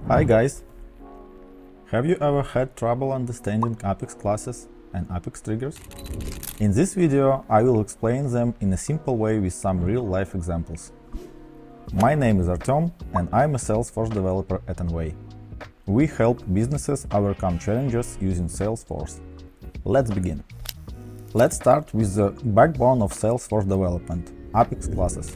Hi guys! Have you ever had trouble understanding Apex classes and Apex triggers? In this video I will explain them in a simple way with some real-life examples. My name is Artem and I'm a Salesforce developer at Envy. We help businesses overcome challenges using Salesforce. Let's begin. Let's start with the backbone of Salesforce development, Apex classes.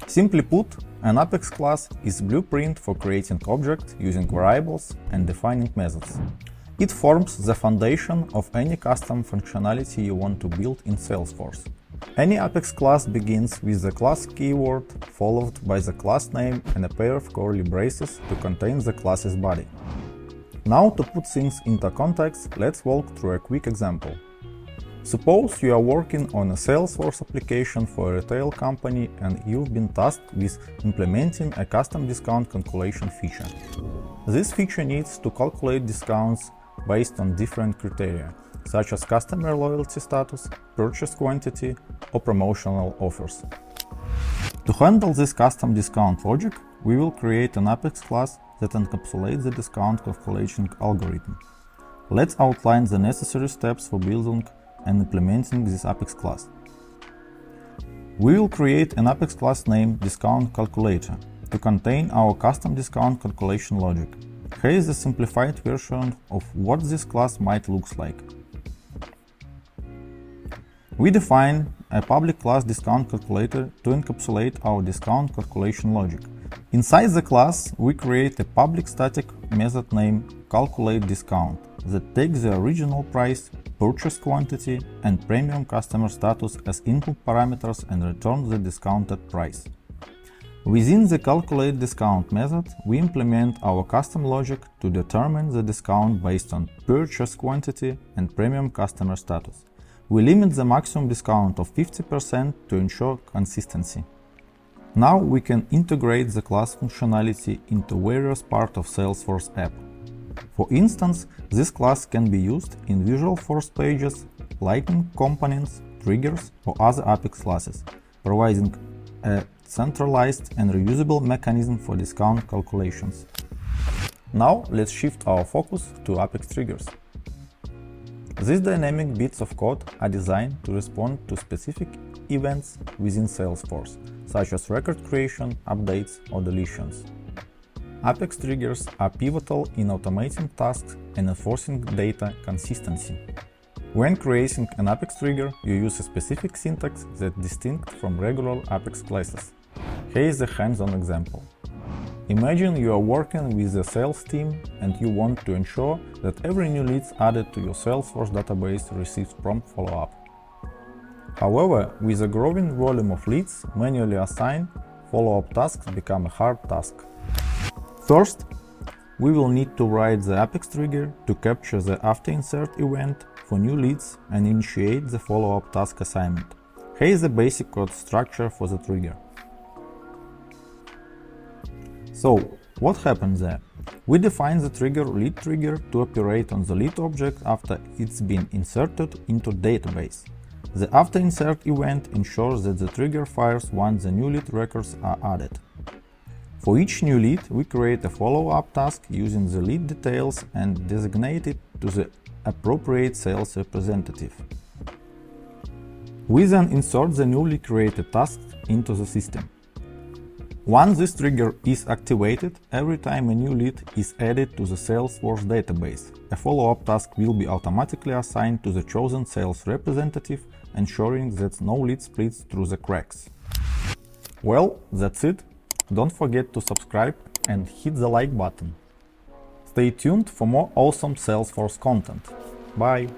Simply put, an Apex class is a blueprint for creating objects using variables and defining methods. It forms the foundation of any custom functionality you want to build in Salesforce. Any Apex class begins with the class keyword, followed by the class name and a pair of curly braces to contain the class's body. Now, to put things into context, let's walk through a quick example. Suppose you are working on a Salesforce application for a retail company and you've been tasked with implementing a custom discount calculation feature. This feature needs to calculate discounts based on different criteria, such as customer loyalty status, purchase quantity, or promotional offers. To handle this custom discount logic, we will create an Apex class that encapsulates the discount calculation algorithm. Let's outline the necessary steps for building and implementing this Apex class. We will create an Apex class named Discount Calculator to contain our custom discount calculation logic. Here is a simplified version of what this class might look like. We define a public class Discount Calculator to encapsulate our discount calculation logic. Inside the class, we create a public static method named CalculateDiscount that takes the original price, purchase quantity, and premium customer status as input parameters and returns the discounted price. Within the CalculateDiscount method, we implement our custom logic to determine the discount based on purchase quantity and premium customer status. We limit the maximum discount of 50% to ensure consistency. Now we can integrate the class functionality into various parts of Salesforce app. For instance, this class can be used in Visualforce pages, Lightning components, triggers, or other Apex classes, providing a centralized and reusable mechanism for discount calculations. Now let's shift our focus to Apex triggers. These dynamic bits of code are designed to respond to specific events within Salesforce, such as record creation, updates, or deletions. Apex triggers are pivotal in automating tasks and enforcing data consistency. When creating an Apex trigger, you use a specific syntax that's distinct from regular Apex classes. Here is a hands-on example. Imagine you are working with a sales team and you want to ensure that every new lead added to your Salesforce database receives prompt follow-up. However, with a growing volume of leads manually assigned, follow-up tasks become a hard task. First, we will need to write the Apex trigger to capture the after insert event for new leads and initiate the follow-up task assignment. Here is the basic code structure for the trigger. So, what happens there? We define the trigger lead trigger to operate on the lead object after it's been inserted into database. The after insert event ensures that the trigger fires once the new lead records are added. For each new lead, we create a follow-up task using the lead details and designate it to the appropriate sales representative. We then insert the newly created task into the system. Once this trigger is activated, every time a new lead is added to the Salesforce database, a follow-up task will be automatically assigned to the chosen sales representative, ensuring that no lead splits through the cracks. Well, that's it. Don't forget to subscribe and hit the like button. Stay tuned for more awesome Salesforce content. Bye!